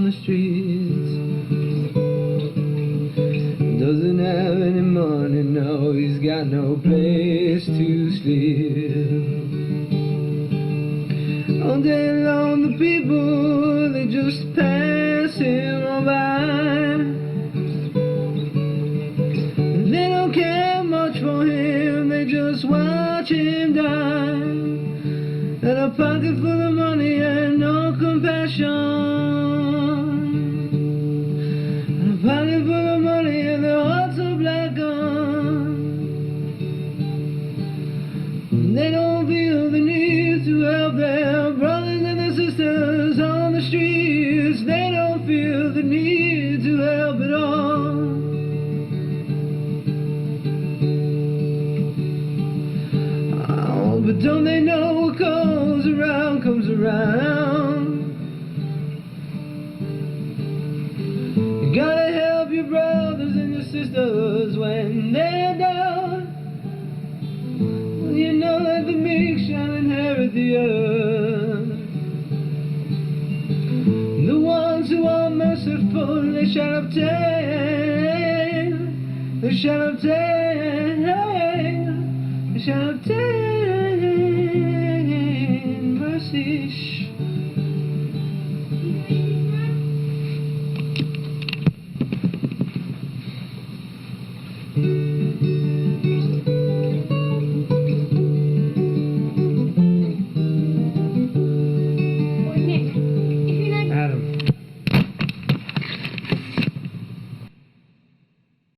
on the streets. Doesn't have any money, no, he's got no place to sleep. All day long the people, they just pass him on by. They don't care much for him, they just watch him die. And a pocket full of money and no compassion. And a pocket full of money and their hearts are black gone. They don't feel the need to help their brothers and their sisters on the streets. They don't feel the need to help at all. Oh, but don't they know what goes around comes around? You gotta help your brothers and your sisters when they're down. Well, you know that the meek shall inherit the earth. The ones who are merciful, they shall obtain. They shall obtain. They shall obtain mercy.